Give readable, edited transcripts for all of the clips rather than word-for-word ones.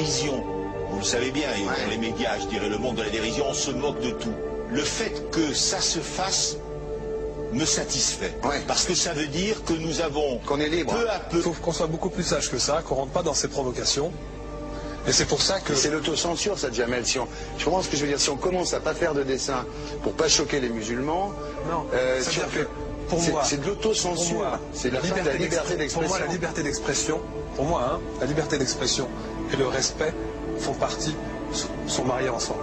dérision, vous le savez bien, et dans les médias, je dirais le monde de la dérision, on se moque de tout. Le fait que ça se fasse me satisfait. Parce que ça veut dire que nous avons, qu'on est libre. Peu à peu... Il faut qu'on soit beaucoup plus sage que ça, qu'on rentre pas dans ces provocations. Et c'est pour ça que... C'est l'autocensure, ça, Jamel. Si on... Je comprends ce que je veux dire. Si on commence à pas faire de dessin pour pas choquer les musulmans... Non, si on fait... Pour moi, c'est de l'autocensure. C'est la liberté d'expression. Pour moi, la liberté d'expression, la liberté d'expression et le respect font partie, sont mariés ensemble.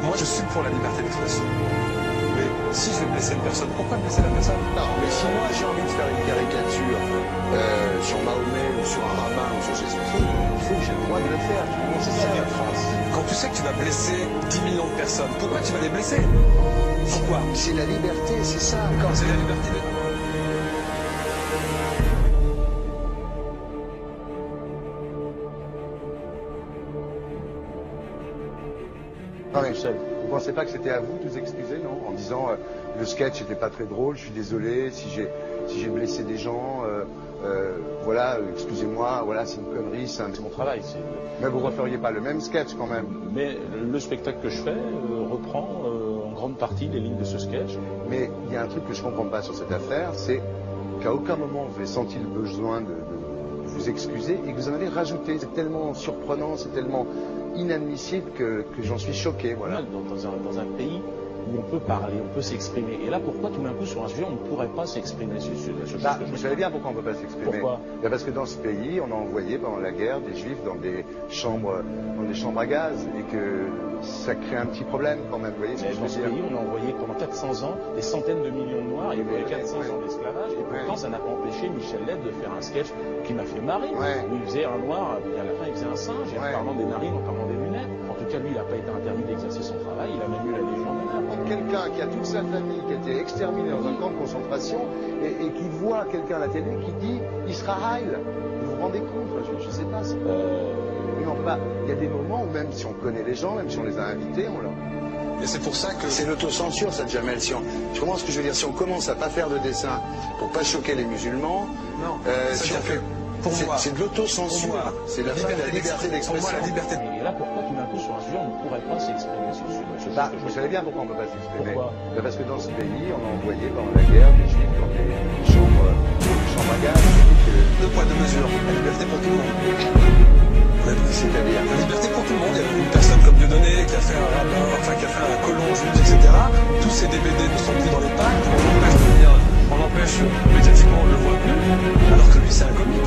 Moi, je suis pour la liberté d'expression. Mais si je vais blesser une personne, pourquoi blesser la personne? Non, mais si moi j'ai envie de faire une caricature sur Mahomet ou sur un rabbin ou sur Jésus-Christ, il faut que j'ai le droit de le faire. C'est ça la France. Quand tu sais que tu vas blesser 10 millions de personnes, pourquoi tu vas les blesser? Pourquoi? C'est la liberté, c'est ça. Quand c'est la liberté de... Non, mais vous pensez pas que c'était à vous de vous excuser, non? En disant le sketch n'était pas très drôle, je suis désolé si j'ai blessé des gens, voilà, excusez-moi, voilà, c'est une connerie, c'est mon travail. Mais vous referiez pas le même sketch quand même? Mais le spectacle que je fais reprend en grande partie les lignes de ce sketch. Mais il y a un truc que je comprends pas sur cette affaire, c'est qu'à aucun moment vous avez senti le besoin de vous excuser et que vous en avez rajouté. C'est tellement surprenant, c'est tellement inadmissible que j'en suis choqué, voilà. Dans un pays où on peut parler, on peut s'exprimer. Et là, pourquoi tout d'un coup, sur un sujet, on ne pourrait pas s'exprimer sur ce sujet? Vous savez bien pourquoi on ne peut pas s'exprimer. Pourquoi? Parce que dans ce pays, on a envoyé pendant la guerre des juifs dans des chambres à gaz et que ça crée un petit problème quand même. Vous voyez ce que je veux dire? Dans ce pays, on a envoyé pendant 400 ans des centaines de millions de Noirs. Il y a eu 400 ans d'esclavage. Et pourtant, ça n'a pas empêché Michel Leb de faire un sketch qui m'a fait marrer. Où il faisait un noir, et à la fin, il faisait un singe, et en parlant des narines, en parlant des lunettes. En tout cas, lui, il n'a pas été interdit d'exercer son travail. Il a même eu la Légion d'honneur. Quelqu'un qui a toute sa famille qui a été exterminée dans un camp de concentration et qui voit quelqu'un à la télé qui dit Israël. Vous vous rendez compte? Je ne sais pas. Il y a des moments où même si on connaît les gens, même si on les a invités, on leur... Et c'est pour ça que... C'est l'autocensure, ça, Jamel. Je comprends ce que je veux dire. Si on commence à pas faire de dessin pour pas choquer les musulmans... Non, si on fait... C'est de l'autocensure. C'est la liberté d'expression. Pour moi, la liberté... Et là, pourquoi tout d'un coup, sur un sujet, on ne pourrait pas s'exprimer sur ce sujet? Vous savez bien pourquoi on ne peut pas s'exprimer. Pourquoi? Parce que dans ce pays, on a envoyé pendant la guerre des juifs dans des chambres à gaz. Deux poids, deux mesures. La liberté pour tout le monde. C'est-à-dire la liberté pour tout le monde. Il y a une personne comme Dieudonné qui a fait un rabbin, enfin qui a fait un colon juif, etc. Tous ces DVD ne sont plus dans les packs. On empêche médiatiquement, on ne le voit plus. Alors que lui, c'est un comique.